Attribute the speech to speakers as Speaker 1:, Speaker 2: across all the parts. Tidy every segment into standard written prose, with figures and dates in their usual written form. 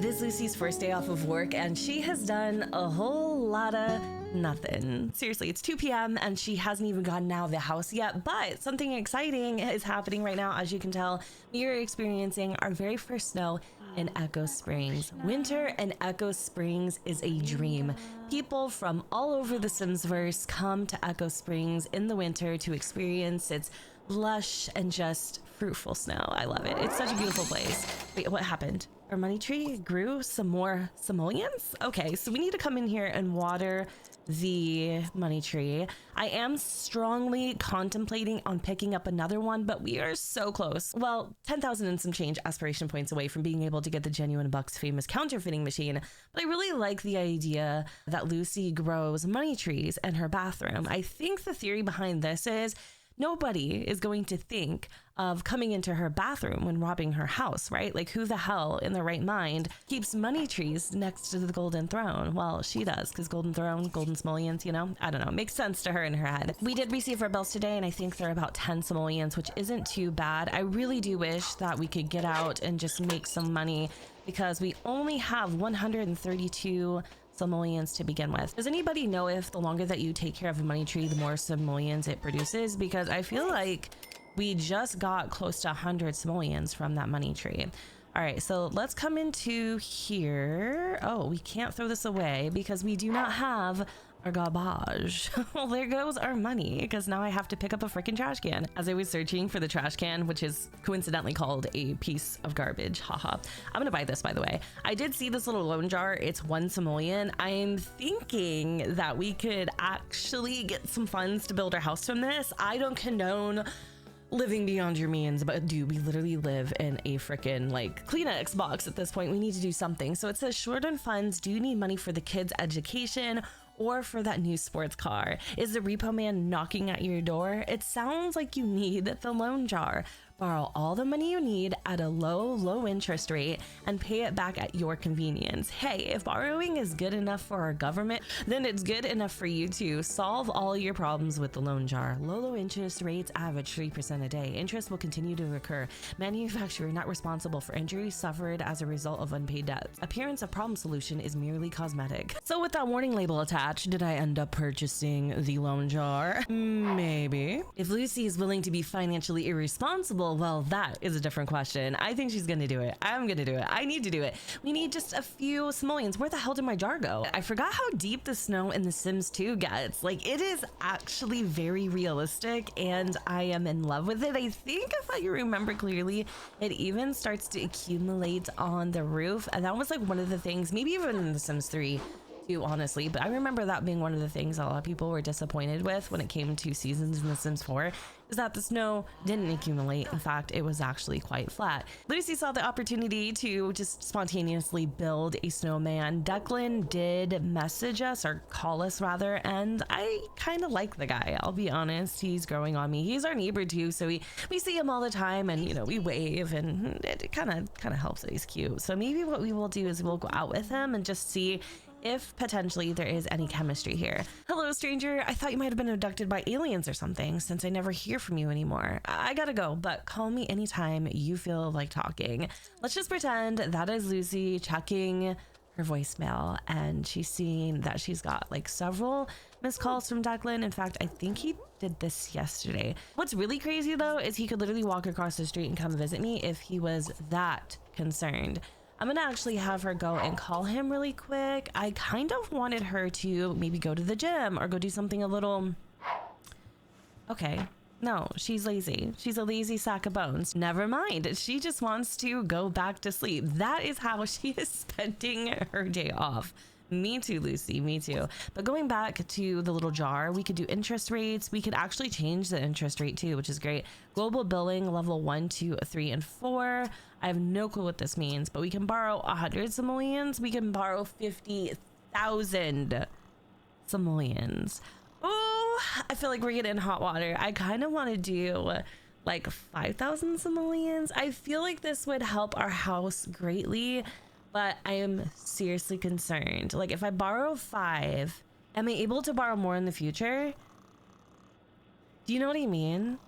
Speaker 1: It is Lucy's first day off of work and she has done a whole lot of nothing. Seriously, it's 2 p.m. and she hasn't even gotten out of the house yet, but something exciting is happening right now. As you can tell, we are experiencing our very first snow in Echo Springs. Winter in Echo Springs is a dream. People from all over the Simsverse come to Echo Springs in the winter to experience its lush and just fruitful snow. I love it. It's such a beautiful place. Wait, what happened? Our money tree grew some more simoleons? Okay, so we need to come in here and water the money tree. I am strongly contemplating on picking up another one, but we are so close. Well, 10,000 and some change aspiration points away from being able to get the genuine Bucks famous counterfeiting machine. But I really like the idea that Lucy grows money trees in her bathroom. I think the theory behind this is nobody is going to think of coming into her bathroom when robbing her house, right? Like, who the hell in their right mind keeps money trees next to the golden throne? Well, she does, because golden throne, golden simoleons, you know? I don't know. Makes sense to her in her head. We did receive our bills today, and I think they're about 10 simoleons, which isn't too bad. I really do wish that we could get out and just make some money, because we only have 132 simoleons to begin with. Does anybody know if the longer that you take care of a money tree, the more simoleons it produces? Because I feel like we just got close to 100 simoleons from that money tree. All right, so let's come into here. Oh, we can't throw this away because we do not have our garbage. Well, there goes our money, because now I have to pick up a freaking trash can. As I was searching for the trash can, which is coincidentally called a piece of garbage, haha. I'm gonna buy this, by the way. I did see this little loan jar. It's 1 simoleon. I'm thinking that we could actually get some funds to build our house from this. I don't condone living beyond your means, but dude, we literally live in a freaking like Kleenex box at this point. We need to do something. So it says short on funds. Do you need money for the kids' education or for that new sports car? Is the repo man knocking at your door? It sounds like you need the loan jar. Borrow all the money you need at a low interest rate and pay it back at your convenience. Hey, if borrowing is good enough for our government, then it's good enough for you too. Solve all your problems with the loan jar. Low interest rates average 3% a day. Interest will continue to recur. Manufacturer not responsible for injuries suffered as a result of unpaid debts. Appearance of problem solution is merely cosmetic. So with that warning label attached, did I end up purchasing the loan jar? Maybe. If Lucy is willing to be financially irresponsible, well, that is a different question. I think she's gonna do it. I'm gonna do it. I need to do it. We need just a few simoleons. Where the hell did my jar go? I forgot how deep the snow in The Sims 2 gets. Like, it is actually very realistic and I am in love with it. I think if I remember clearly, it even starts to accumulate on the roof. And that was like one of the things, maybe even in The Sims 3 too, honestly, but I remember that being one of the things a lot of people were disappointed with when it came to seasons in The Sims 4, is that the snow didn't accumulate. In fact, it was actually quite flat. Lucy saw the opportunity to just spontaneously build a snowman. Declan did message us, or call us rather, and I kind of like the guy. I'll be honest, he's growing on me. He's our neighbor too, so we see him all the time, and you know, we wave, and it kind of helps that he's cute. So maybe what we will do is we'll go out with him and just see if potentially there is any chemistry here. Hello, stranger. I thought you might have been abducted by aliens or something, since I never hear from you anymore. I gotta go, but call me anytime you feel like talking. Let's just pretend that is Lucy checking her voicemail, and she's seeing that she's got like several missed calls from Declan. In fact, I think he did this yesterday. What's really crazy though is he could literally walk across the street and come visit me if he was that concerned. I'm gonna actually have her go and call him really quick. I kind of wanted her to maybe go to the gym or go do something a little... Okay, no, she's lazy. She's a lazy sack of bones. Never mind, she just wants to go back to sleep. That is how she is spending her day off. Me too, Lucy, me too. But going back to the little jar, we could do interest rates. We could actually change the interest rate too, which is great. Global billing, level 1, 2, 3, and 4. I have no clue what this means, but we can borrow 100 simoleons. We can borrow 50,000 simoleons. Oh, I feel like we're getting hot water. I kind of want to do like 5,000 simoleons. I feel like this would help our house greatly, but I am seriously concerned. Like, if I borrow 5, am I able to borrow more in the future? Do you know what I mean?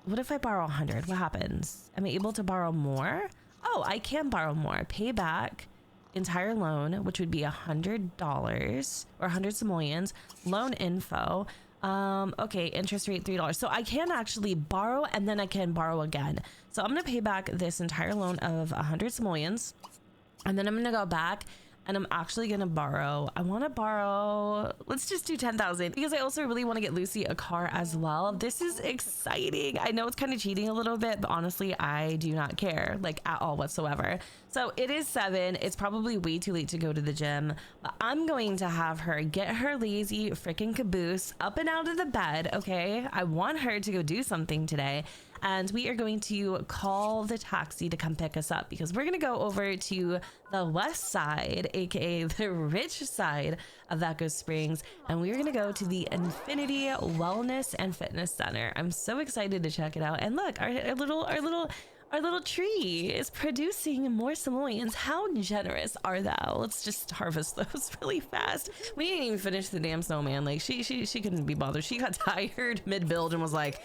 Speaker 1: What if I borrow 100? What happens? Am I able to borrow more? Oh, I can borrow more. Pay back entire loan, which would be $100 or 100 simoleons. Loan info. Okay, interest rate $3. So I can actually borrow and then I can borrow again. So I'm gonna pay back this entire loan of 100 simoleons, and then I'm gonna go back and I'm actually gonna borrow. I want to borrow, let's just do 10,000 because I also really want to get Lucy a car as well. This is exciting. I know it's kind of cheating a little bit, but honestly, I do not care, like, at all whatsoever. So it is 7. It's probably way too late to go to the gym, but I'm going to have her get her lazy freaking caboose up and out of the bed. Okay, I want her to go do something today. And we are going to call the taxi to come pick us up because we're going to go over to the west side, aka the rich side of Echo Springs, and we're going to go to the Infinity Wellness and Fitness Center. I'm so excited to check it out. And look, our little tree is producing more simoleons. How generous are thou? Let's just harvest those really fast. We didn't even finish the damn snowman. Like she couldn't be bothered. She got tired mid-build and was like,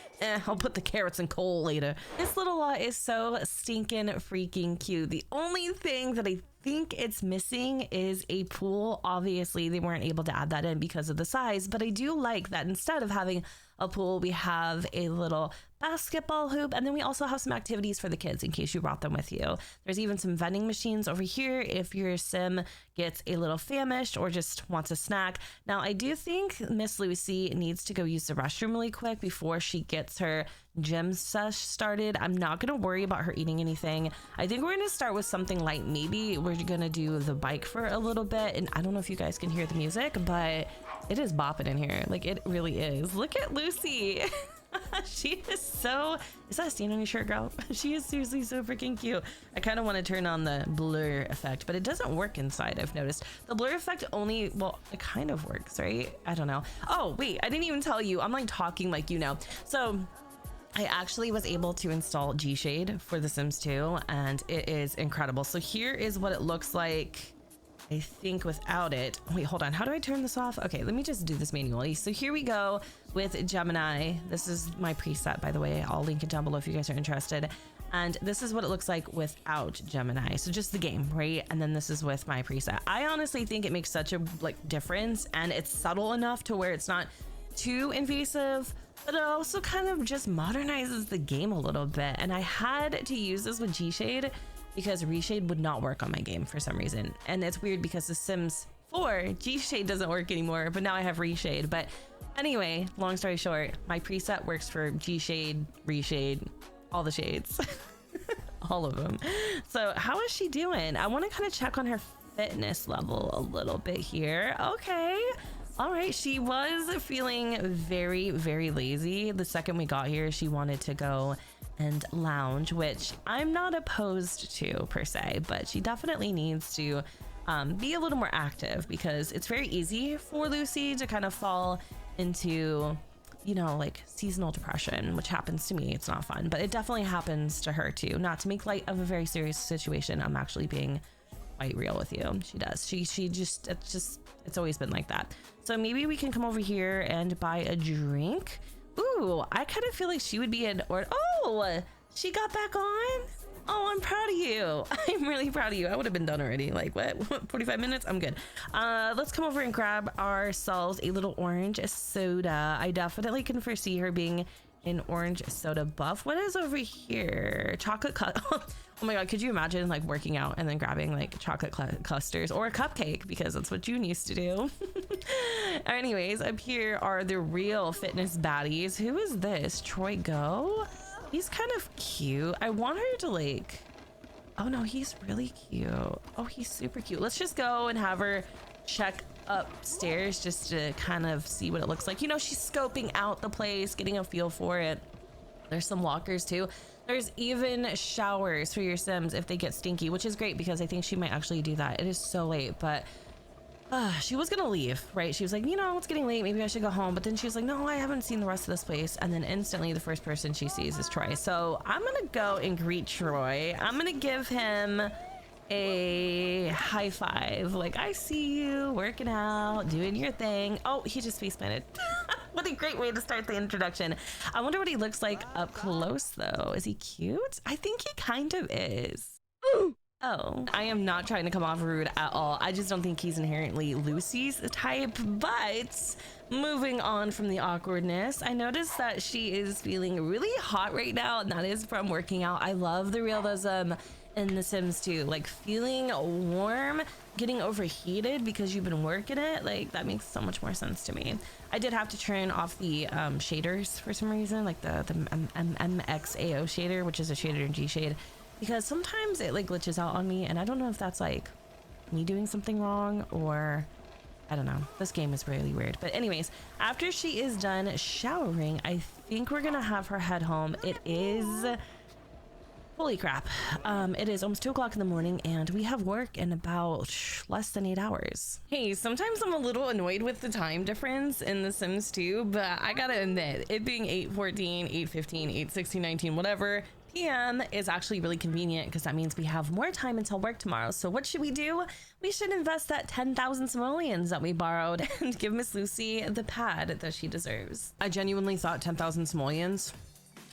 Speaker 1: I'll put the carrots and coal later. This little lot is so stinking freaking cute. The only thing that I think it's missing is a pool. Obviously, they weren't able to add that in because of the size, but I do like that instead of having a pool, we have a little basketball hoop, and then we also have some activities for the kids in case you brought them with you. There's even some vending machines over here if your sim gets a little famished or just wants a snack. Now, I do think Miss Lucy needs to go use the restroom really quick before she gets her gym sesh started. I'm not gonna worry about her eating anything. I think we're gonna start with something light. Maybe we're gonna do the bike for a little bit, and I don't know if you guys can hear the music, but it is bopping in here. Like, it really is. Look at Lucy. She is so, is that a stain on your shirt, girl? She is seriously so freaking cute. I kind of want to turn on the blur effect, but it doesn't work inside. I've noticed the blur effect only, well, it kind of works, right? I don't know. Oh wait, I didn't even tell you. I'm like talking like, you know. So I actually was able to install G-Shade for The Sims 2, and it is incredible. So here is what it looks like, I think, without it. Wait, hold on. How do I turn this off? Okay, let me just do this manually. So here we go with Gemini. This is my preset, by the way. I'll link it down below if you guys are interested. And this is what it looks like without Gemini. So just the game, right? And then this is with my preset. I honestly think it makes such a difference, and it's subtle enough to where it's not too invasive, but it also kind of just modernizes the game a little bit. And I had to use this with G-Shade because Reshade would not work on my game for some reason. And it's weird because The Sims 4 G-Shade doesn't work anymore, but now I have Reshade. But anyway, long story short, my preset works for G-Shade, Reshade, all the shades. All of them. So how is she doing? I want to kind of check on her fitness level a little bit here. Okay. All right, she was feeling very, very lazy. The second we got here, she wanted to go and lounge, which I'm not opposed to per se, but she definitely needs to be a little more active because it's very easy for Lucy to kind of fall into, you know, like seasonal depression, which happens to me. It's not fun, but it definitely happens to her too. Not to make light of a very serious situation. I'm actually being quite real with you. She does. It's always been like that. So maybe we can come over here and buy a drink. Ooh, I kind of feel like she would be an or. Oh, she got back on. Oh, I'm proud of you. I'm really proud of you. I would have been done already. Like what? 45 minutes? I'm good. Let's come over and grab ourselves a little orange soda. I definitely can foresee her being an orange soda buff. What is over here? Chocolate oh my god, could you imagine like working out and then grabbing like chocolate clusters or a cupcake, because that's what June used to do. Anyways, up here are the real fitness baddies. Who is this? Troy Go? He's kind of cute. I want her to like, oh no, he's really cute. Oh, he's super cute. Let's just go and have her check upstairs just to kind of see what it looks like. You know, she's scoping out the place, getting a feel for it. There's some lockers too. There's even showers for your Sims if they get stinky, which is great because I think she might actually do that. It is so late, but she was gonna leave, right? She was like, you know, it's getting late, maybe I should go home. But then she was like, no, I haven't seen the rest of this place. And then instantly the first person she sees is Troy. So I'm gonna go and greet Troy. I'm gonna give him a high five. Like, I see you working out, doing your thing. Oh, he just face planted. What a great way to start the introduction. I wonder what he looks like up close though. Is he cute? I think he kind of is. Oh, I am not trying to come off rude at all. I just don't think he's inherently Lucy's type. But moving on from the awkwardness, I noticed that she is feeling really hot right now, and that is from working out. I love the realism in The Sims 2, like feeling warm, getting overheated because you've been working it. Like, that makes so much more sense to me. I did have to turn off the shaders for some reason, like the MXAO shader, which is a shader in G shade, because sometimes it like glitches out on me, and I don't know if that's like me doing something wrong or I don't know. This game is really weird. But anyways, after she is done showering, I think we're gonna have her head home. It is, holy crap, it is almost 2 o'clock in the morning, and we have work in about less than 8 hours. Hey, sometimes I'm a little annoyed with the time difference in The Sims 2, but I gotta admit, it being 8:14, 8:15, 8:16, 19, whatever PM is actually really convenient, because that means we have more time until work tomorrow. So what should we do? We should invest that 10,000 simoleons that we borrowed and give Miss Lucy the pad that she deserves. I genuinely thought 10,000 simoleons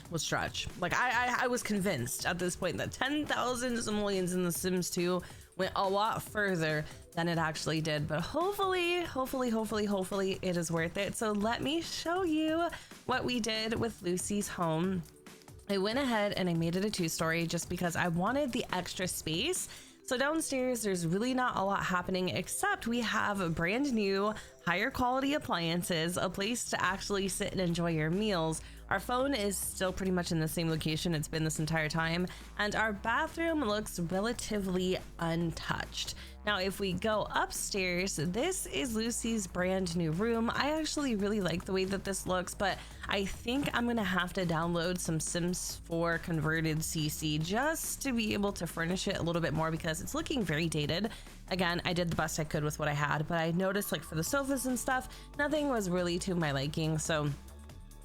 Speaker 1: was stretch. Like I was convinced at this point that 10,000 simoleons in The Sims 2 went a lot further than it actually did, but hopefully it is worth it. So let me show you what we did with Lucy's home. I went ahead and I made it a 2-story just because I wanted the extra space. So downstairs, there's really not a lot happening, except we have brand new, higher quality appliances, a place to actually sit and enjoy your meals. Our phone is still pretty much in the same location it's been this entire time, and our bathroom looks relatively untouched. Now, if we go upstairs, this is Lucy's brand new room. I actually really like the way that this looks, but I think I'm gonna have to download some Sims 4 converted CC just to be able to furnish it a little bit more, because it's looking very dated. Again, I did the best I could with what I had, but I noticed like for the sofas and stuff, nothing was really to my liking. So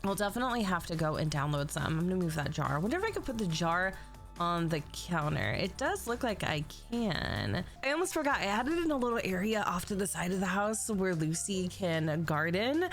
Speaker 1: I'll definitely have to go and download some. I'm gonna move that jar. I wonder if I could put the jar on the counter. It does look like I can. I almost forgot, I added in a little area off to the side of the house where Lucy can garden.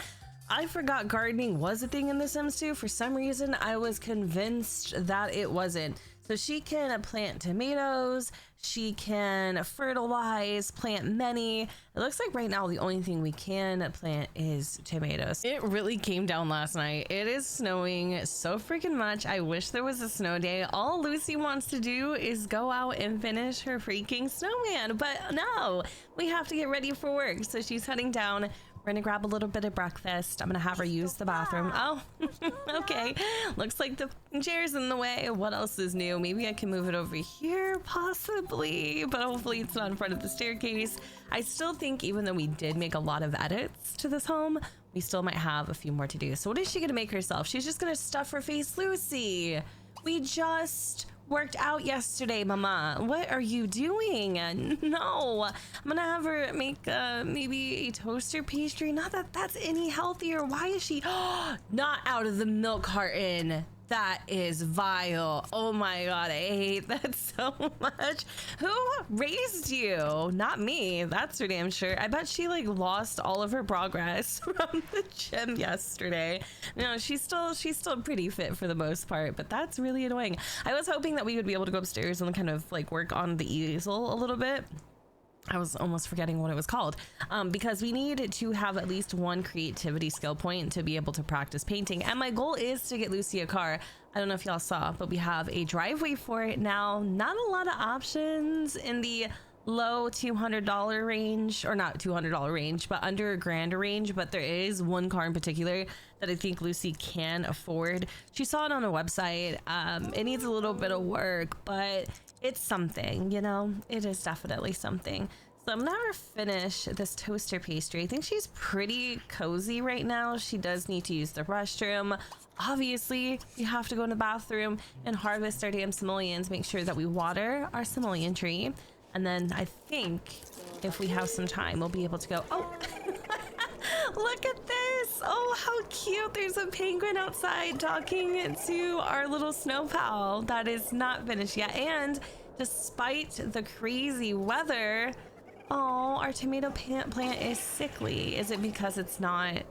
Speaker 1: I forgot gardening was a thing in The Sims 2. For some reason, I was convinced that it wasn't. So she can plant tomatoes, she can fertilize, plant many. It looks like right now the only thing we can plant is tomatoes. It really came down last night. It is snowing so freaking much. I wish there was a snow day. All Lucy wants to do is go out and finish her freaking snowman, but no, we have to get ready for work. So she's heading down. We're gonna grab a little bit of breakfast. I'm gonna have her use the bathroom. Oh, okay. Looks like the chair's in the way. What else is new? Maybe I can move it over here, possibly, but hopefully it's not in front of the staircase. I still think even though we did make a lot of edits to this home, we still might have a few more to do. So what is she gonna make herself? She's just gonna stuff her face. Lucy, we just worked out yesterday, mama. What are you doing? No, I'm gonna have her make maybe a toaster pastry. Not that that's any healthier. Why is she not out of the milk carton? That is vile. Oh my god, I hate that so much. Who raised you? Not me, that's for damn sure. I bet she like lost all of her progress from the gym yesterday. No, she's still pretty fit for the most part, but that's really annoying. I was hoping that we would be able to go upstairs and kind of like work on the easel a little bit. I was almost forgetting what it was called, because we need to have at least one creativity skill point to be able to practice painting. And my goal is to get Lucy a car. I don't know if y'all saw, but we have a driveway for it now. Not a lot of options in the low $200 range, or not $200 range, but under $1,000 range. But there is one car in particular that I think Lucy can afford. She saw it on a website. It needs a little bit of work, but it's something, you know. It is definitely something. So I'm gonna have her finish this toaster pastry. I think she's pretty cozy right now. She does need to use the restroom. Obviously, we have to go in the bathroom and harvest our damn simoleons, make sure that we water our simoleon tree. And then I think if we have some time, we'll be able to go, oh, look at this. Oh, how cute. There's a penguin outside talking to our little snow pal that is not finished yet. And despite the crazy weather, oh, our tomato plant is sickly. Is it because it's not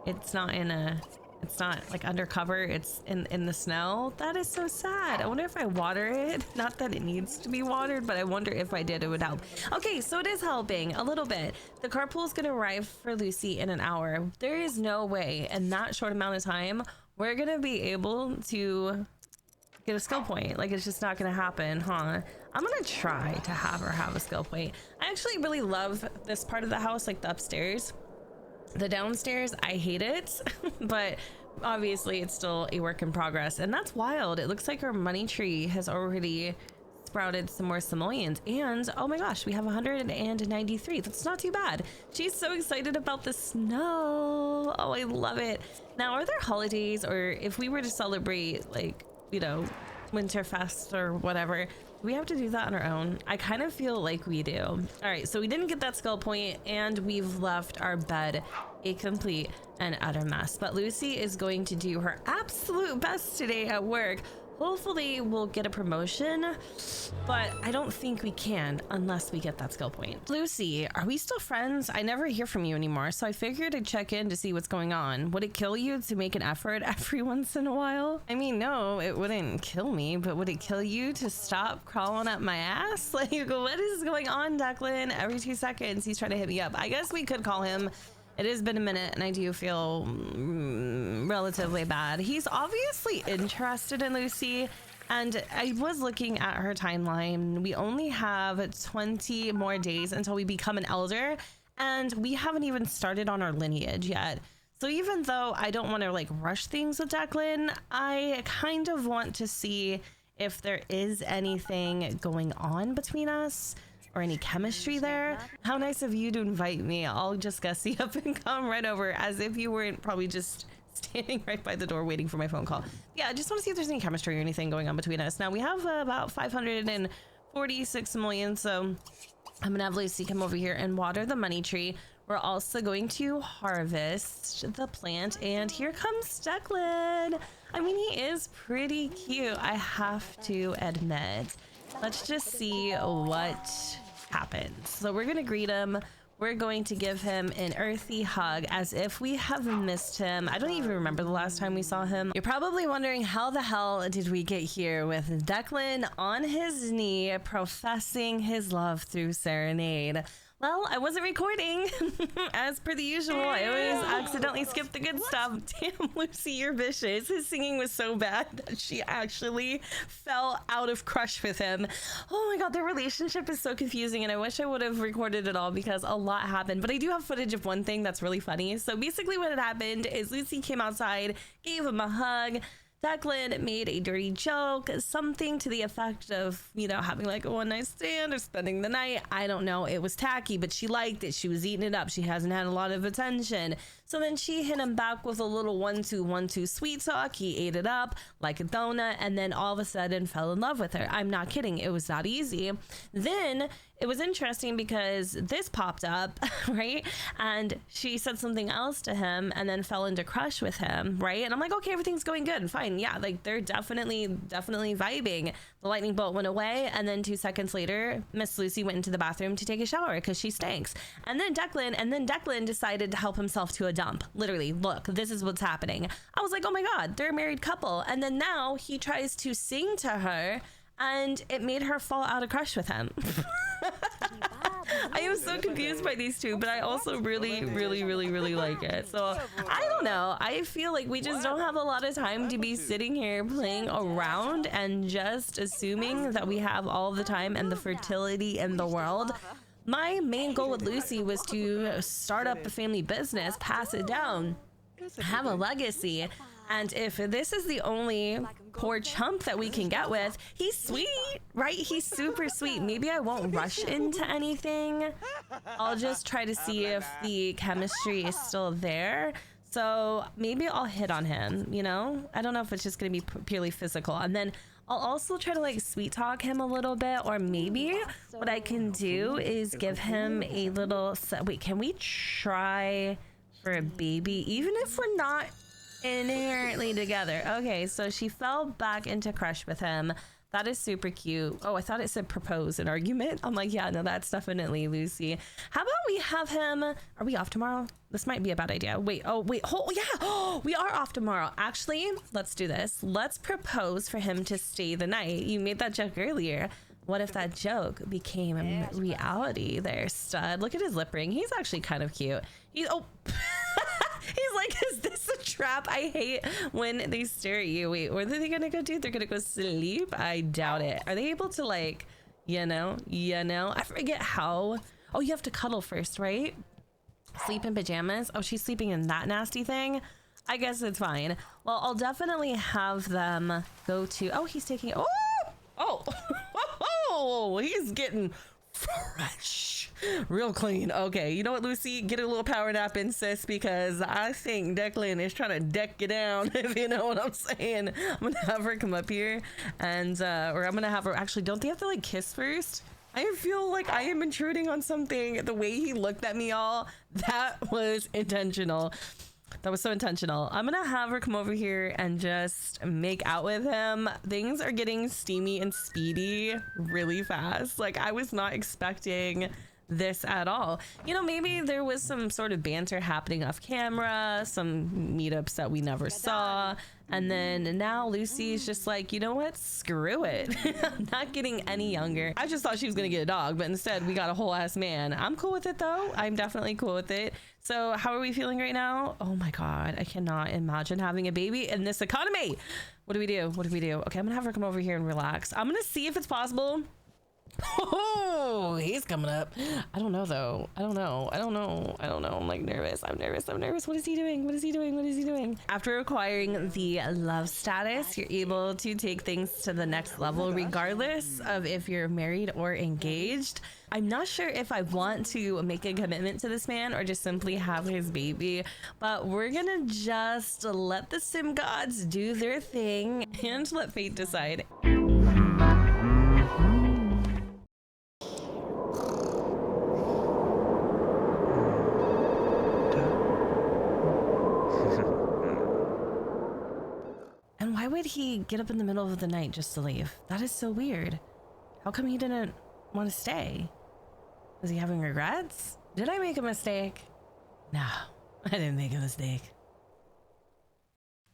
Speaker 1: in a It's not like undercover, it's in the snow. That is so sad. I wonder if I water it. Not that it needs to be watered, but I wonder if I did, it would help. Okay, so it is helping a little bit. The carpool is gonna arrive for Lucy in an hour. There is no way in that short amount of time we're gonna be able to get a skill point. Like, it's just not gonna happen, huh? I'm gonna try to have her have a skill point. I actually really love this part of the house, like the upstairs. The downstairs, I hate it, but obviously it's still a work in progress, and that's wild. It looks like our money tree has already sprouted some more simoleons, and oh my gosh, we have 193. That's not too bad. She's so excited about the snow. Oh, I love it. Now, are there holidays, or if we were to celebrate, like, you know, Winterfest or whatever, do we have to do that on our own? I kind of feel like we do. All right, so we didn't get that skill point, and we've left our bed a complete and utter mess. But Lucy is going to do her absolute best today at work. Hopefully we'll get a promotion, but I don't think we can unless we get that skill point. Lucy, are we still friends? I never hear from you anymore, so I figured I'd check in to see what's going on. Would it kill you to make an effort every once in a while? I mean, no, it wouldn't kill me, but would it kill you to stop crawling up my ass? Like, what is going on, Declan? Every 2 seconds he's trying to hit me up. I guess we could call him. It has been a minute, and I do feel relatively bad. He's obviously interested in Lucy, and I was looking at her timeline. We only have 20 more days until we become an elder, and we haven't even started on our lineage yet. So even though I don't want to like rush things with Declan, I kind of want to see if there is anything going on between us, or any chemistry there. How nice of you to invite me. I'll just gussy up and come right over, as if you weren't probably just standing right by the door waiting for my phone call. Yeah, I just want to see if there's any chemistry or anything going on between us. Now we have about 546 million, so I'm gonna have Lucy come over here and water the money tree. We're also going to harvest the plant, and here comes Declan. I mean, he is pretty cute, I have to admit. Let's just see what happens. So we're gonna greet him. We're going to give him an earthy hug as if we have missed him. I don't even remember the last time we saw him. You're probably wondering, how the hell did we get here with Declan on his knee professing his love through serenade? Well, I wasn't recording. As per the usual, I always accidentally skip the good stuff. Damn, Lucy, you're vicious. His singing was so bad that she actually fell out of crush with him. Oh my god, their relationship is so confusing, and I wish I would have recorded it all because a lot happened. But I do have footage of one thing that's really funny. So basically what had happened is Lucy came outside, gave him a hug. Declan made a dirty joke, something to the effect of, you know, having like a one night stand or spending the night. I don't know. It was tacky, but she liked it. She was eating it up. She hasn't had a lot of attention. So then she hit him back with a little 1-2-1-2 sweet talk. He ate it up like a donut, and then all of a sudden fell in love with her. I'm not kidding. It was that easy. Then it was interesting because this popped up, right? And she said something else to him and then fell into crush with him, right? And I'm like, okay, everything's going good and fine. Yeah, like they're definitely vibing. The lightning bolt went away, and then 2 seconds later, Miss Lucy went into the bathroom to take a shower because she stinks. And then Declan decided to help himself to a dump. Literally, look, this is what's happening. I was like, oh my god, they're a married couple. And then now he tries to sing to her, and it made her fall out of crush with him. I am so confused by these two, but I also really like it. So I don't know. I feel like we just don't have a lot of time to be sitting here playing around and just assuming that we have all the time and the fertility in the world. My main goal with Lucy was to start up a family business, pass it down, have a legacy. And if this is the only poor chump that we can get with, he's sweet, right? He's super sweet. Maybe I won't rush into anything. I'll just try to see if the chemistry is still there. So maybe I'll hit on him, you know? I don't know if it's just gonna be purely physical. And then I'll also try to like sweet talk him a little bit, or maybe what I can do is give him a little, wait, can we try for a baby? Even if we're not inherently together. Okay, so she fell back into crush with him. That is super cute. Oh, I thought it said propose an argument. I'm like, yeah, no, that's definitely Lucy. How about we have him? Are we off tomorrow? This might be a bad idea. Wait, oh, yeah. Oh, we are off tomorrow. Actually, let's do this. Let's propose for him to stay the night. You made that joke earlier. What if that joke became reality there, stud? Look at his lip ring. He's actually kind of cute. He's he's like, is this a trap? I hate when they stare at you. Wait, what are they gonna go do? They're gonna go sleep? I doubt it. Are they able to, like, you know? I forget how. Oh, you have to cuddle first, right? Sleep in pajamas? Oh, she's sleeping in that nasty thing? I guess it's fine. Well, I'll definitely have them go to, oh, he's taking, oh, he's getting fresh, real clean. Okay, you know what, Lucy, get a little power nap in, sis, because I think Declan is trying to deck you down, if you know what I'm saying. I'm gonna have her come up here and or I'm gonna have her, actually, don't they have to like kiss first? I feel like I am intruding on something. The way he looked at me, all that was intentional. That was so intentional. I'm gonna have her come over here and just make out with him. Things are getting steamy and speedy really fast. Like, I was not expecting this at all. You know, maybe there was some sort of banter happening off camera, some meetups that we never saw, and then now Lucy's just like, you know what, screw it. I'm not getting any younger. I just thought she was gonna get a dog, but instead we got a whole ass man. I'm cool with it though. I'm definitely cool with it. So how are we feeling right now? Oh my god, I cannot imagine having a baby in this economy. What do we do? Okay, I'm gonna have her come over here and relax. I'm gonna see if it's possible. Oh, he's coming up. I don't know though. I don't know. I'm like nervous. I'm nervous. What is he doing? After acquiring the love status, you're able to take things to the next level regardless of if you're married or engaged. I'm not sure if I want to make a commitment to this man or just simply have his baby, but we're gonna just let the sim gods do their thing and let fate decide. And why would he get up in the middle of the night just to leave? That is so weird. How come he didn't want to stay? Was he having regrets? Did I make a mistake? No, I didn't make a mistake.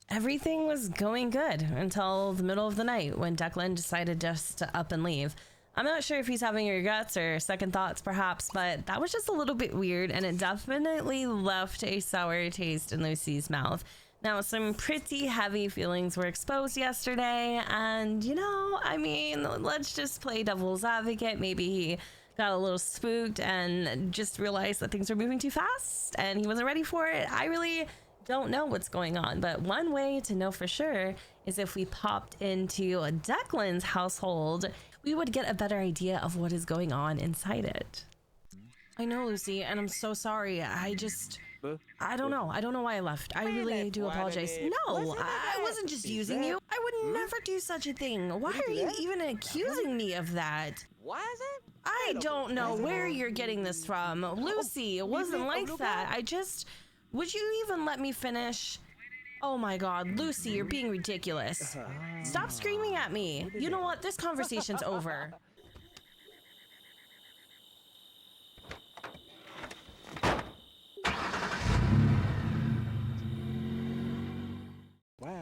Speaker 1: Everything was going good until the middle of the night when Declan decided just to up and leave. I'm not sure if he's having regrets or second thoughts perhaps, but that was just a little bit weird, and it definitely left a sour taste in Lucy's mouth. Now, some pretty heavy feelings were exposed yesterday, and you know, I mean, let's just play devil's advocate. Maybe he got a little spooked and just realized that things were moving too fast and he wasn't ready for it. I really don't know what's going on, but one way to know for sure is if we popped into Declan's household, we would get a better idea of what is going on inside it. I know, Lucy, and I'm so sorry. I don't know. I don't know why I left. I really do apologize. No, I wasn't just using you. I would never do such a thing. Why are you even accusing me of that? I don't know where you're getting this from. Lucy, it wasn't like that. Would you even let me finish? Oh my god, Lucy, you're being ridiculous. Stop screaming at me. You know what? This conversation's over.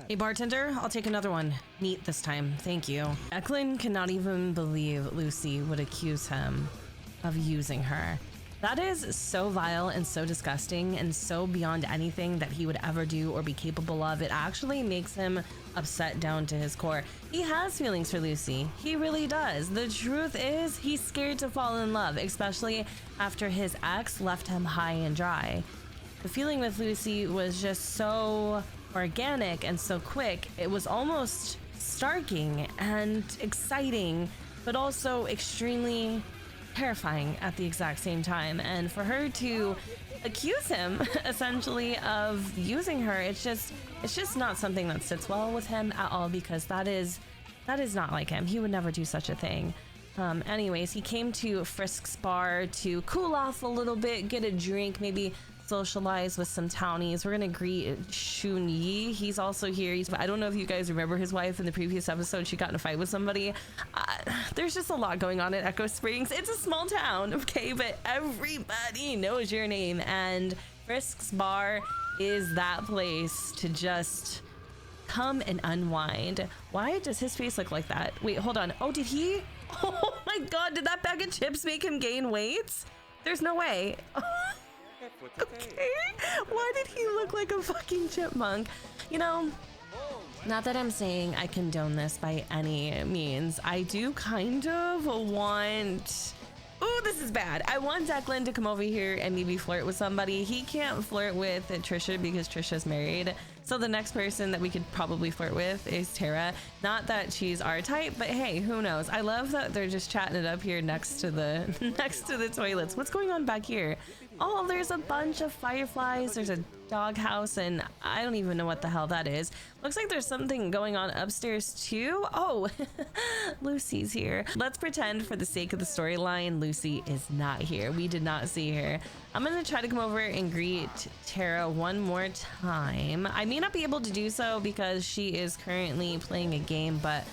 Speaker 1: Hey bartender, I'll take another one. Neat this time, thank you. Declan cannot even believe Lucy would accuse him of using her. That is so vile and so disgusting and so beyond anything that he would ever do or be capable of. It actually makes him upset down to his core. He has feelings for Lucy. He really does. The truth is, he's scared to fall in love, especially after his ex left him high and dry. The feeling with Lucy was just so organic and so quick. It was almost starking and exciting, but also extremely terrifying at the exact same time. And for her to accuse him essentially of using her, it's just not something that sits well with him at all, because that is not like him. He would never do such a thing. Anyways, he came to Frisk's bar to cool off a little bit, get a drink, maybe socialize with some townies. We're gonna greet Shun Yi. He's also here. I don't know if you guys remember his wife in the previous episode. She got in a fight with somebody. There's just a lot going on in Echo Springs. It's a small town, okay, but everybody knows your name, and Frisk's Bar is that place to just come and unwind. Why does his face look like that? Wait, hold on. Oh, did he? Oh my god, did that bag of chips make him gain weight? There's no way. Okay. Why did he look like a fucking chipmunk? You know, not that I'm saying I condone this by any means. I do kind of want... Oh, this is bad. I want Declan to come over here and maybe flirt with somebody. He can't flirt with Trisha because Trisha's married. So the next person that we could probably flirt with is Tara. Not that she's our type, but hey, who knows? I love that they're just chatting it up here next to the toilets. What's going on back here? Oh, there's a bunch of fireflies. There's a doghouse, and I don't even know what the hell that is. Looks like there's something going on upstairs too. Oh, Lucy's here. Let's pretend for the sake of the storyline, Lucy is not here. We did not see her. I'm gonna try to come over and greet Tara one more time. I may not be able to do so because she is currently playing a game, but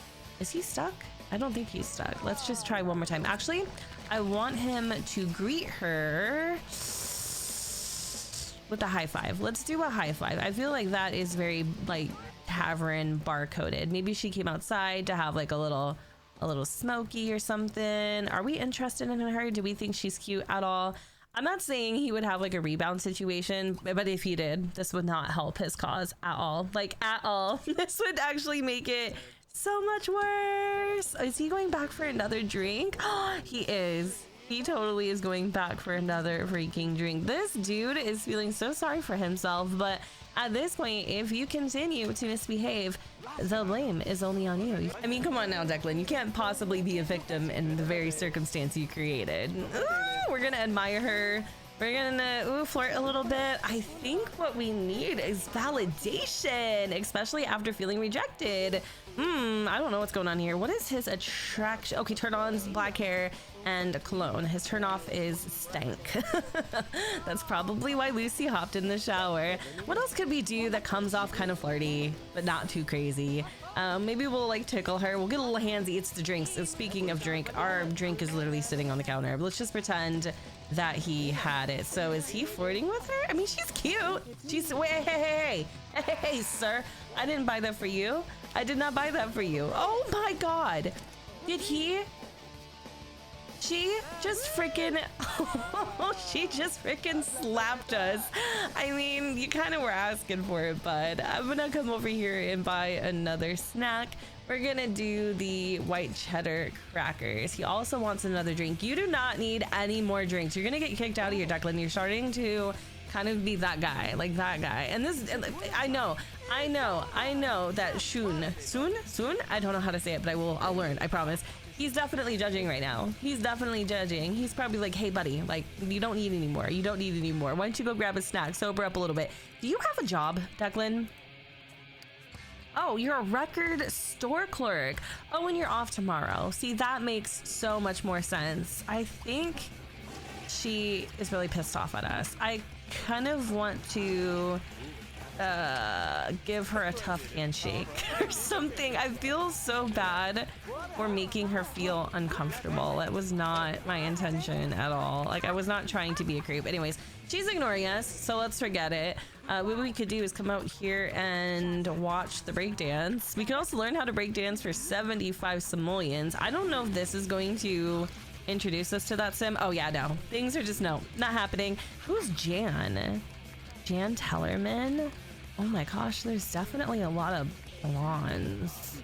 Speaker 1: is he stuck? I don't think he's stuck. Let's just try one more time. Actually, I want him to greet her with a high five. Let's do a high five. I feel like that is very like tavern bar coded. Maybe she came outside to have like a little smoky or something. Are we interested in her? Do we think she's cute at all? I'm not saying he would have like a rebound situation, but if he did, this would not help his cause at all. Like at all. This would actually make it so much worse. Is he going back for another drink? He is. He totally is going back for another freaking drink. This dude is feeling so sorry for himself, but at this point, if you continue to misbehave, the blame is only on you. I mean, come on now, Declan. You can't possibly be a victim in the very circumstance you created. Ooh, we're gonna admire her. We're gonna flirt a little bit. I think what we need is validation, especially after feeling rejected. I don't know what's going on here. What is his attraction? Okay, turn-ons, black hair, and cologne. His turn-off is stank. That's probably why Lucy hopped in the shower. What else could we do that comes off kind of flirty, but not too crazy? Maybe we'll like tickle her. We'll get a little handsy. It's the drinks. And speaking of drink, our drink is literally sitting on the counter. But let's just pretend that he had it. So is he flirting with her? I mean, she's cute. She's, wait, hey, sir. I didn't buy that for you. I did not buy that for you. Oh my God. Did he? She just freaking, she just freaking slapped us. I mean, you kind of were asking for it, bud. I'm gonna come over here and buy another snack. We're gonna do the white cheddar crackers. He also wants another drink. You do not need any more drinks. You're gonna get kicked out of here, Declan. You're starting to kind of be that guy, like that guy. And this, I know that soon, I don't know how to say it, but I'll learn, I promise. He's definitely judging right now. He's definitely judging. He's probably like, hey buddy, like you don't need any more. You don't need any more. Why don't you go grab a snack, sober up a little bit. Do you have a job, Declan? Oh, you're a record store clerk. Oh, and you're off tomorrow. See, that makes so much more sense. I think she is really pissed off at us. I kind of want to give her a tough handshake or something. I feel so bad for making her feel uncomfortable. That was not my intention at all. Like, I was not trying to be a creep. Anyways, she's ignoring us, so let's forget it. What we could do is come out here and watch the breakdance. We can also learn how to breakdance for 75 simoleons. I don't know if this is going to introduce us to that sim. Oh yeah, no. Things are just not happening. Who's Jan? Jan Tellerman? Oh my gosh, there's definitely a lot of blondes.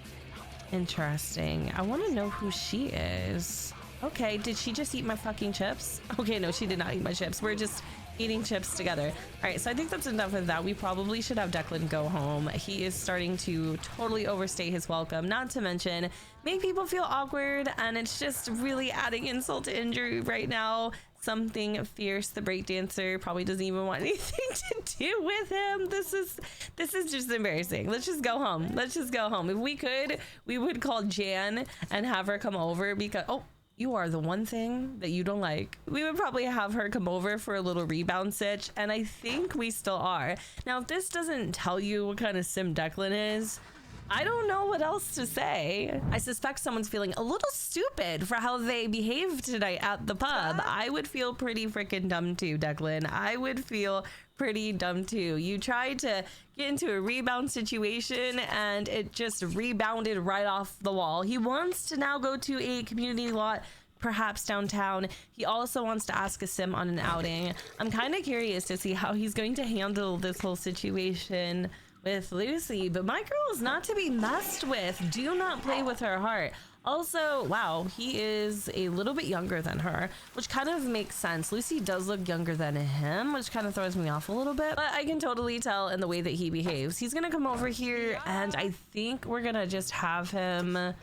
Speaker 1: Interesting. I want to know who she is. Okay, did she just eat my fucking chips? Okay, no, she did not eat my chips. We're just eating chips together. All right, so I think that's enough of that. We probably should have Declan go home. He is starting to totally overstay his welcome, not to mention make people feel awkward, and it's just really adding insult to injury right now. Something fierce, the breakdancer, probably doesn't even want anything to do with him. This is just embarrassing. Let's just go home. Let's just go home. If we could, we would call Jan and have her come over because, oh, you are the one thing that you don't like. We would probably have her come over for a little rebound sitch, and I think we still are. Now, if this doesn't tell you what kind of sim Declan is, I don't know what else to say. I suspect someone's feeling a little stupid for how they behaved tonight at the pub. I would feel pretty freaking dumb too, Declan. I would feel pretty dumb too. You tried to get into a rebound situation and it just rebounded right off the wall. He wants to now go to a community lot, perhaps downtown. He also wants to ask a sim on an outing. I'm kind of curious to see how he's going to handle this whole situation with Lucy, but my girl is not to be messed with. Do not play with her heart. Also, wow, he is a little bit younger than her, which kind of makes sense. Lucy does look younger than him, which kind of throws me off a little bit, but I can totally tell in the way that he behaves. He's gonna come over here and I think we're gonna just have him, I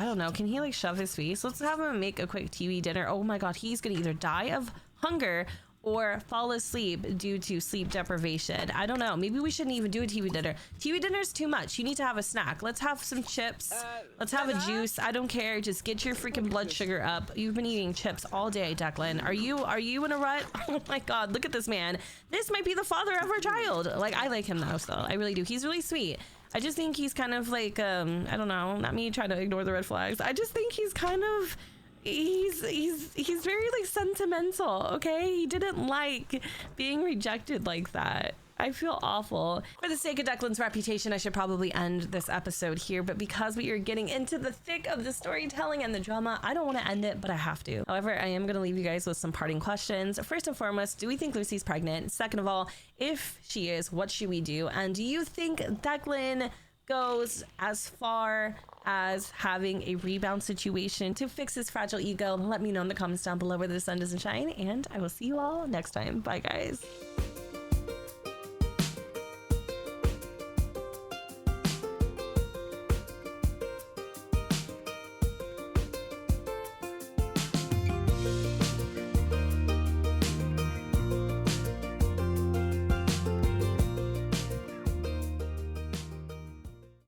Speaker 1: don't know, can he like shove his face? Let's have him make a quick TV dinner. Oh my God, he's gonna either die of hunger or fall asleep due to sleep deprivation. I don't know. Maybe we shouldn't even do a TV dinner. TV dinner's too much. You need to have a snack. Let's have some chips. Let's have a juice. I don't care. Just get your freaking blood sugar up. You've been eating chips all day, Declan. Are you in a rut? Oh my God, look at this man. This might be the father of our child. Like, I like him though, still. I really do. He's really sweet. I just think he's kind of like, I don't know, not me trying to ignore the red flags. I just think he's kind of, he's very like sentimental. Okay, he didn't like being rejected like that. I feel awful. For the sake of Declan's reputation, I should probably end this episode here, but because we are getting into the thick of the storytelling and the drama, I don't want to end it, but I have to. However, I am going to leave you guys with some parting questions. First and foremost, do we think Lucy's pregnant? Second of all, if she is, what should we do? And do you think Declan goes as far as having a rebound situation to fix his fragile ego? Let me know in the comments down below where the sun doesn't shine, and I will see you all next time. Bye, guys.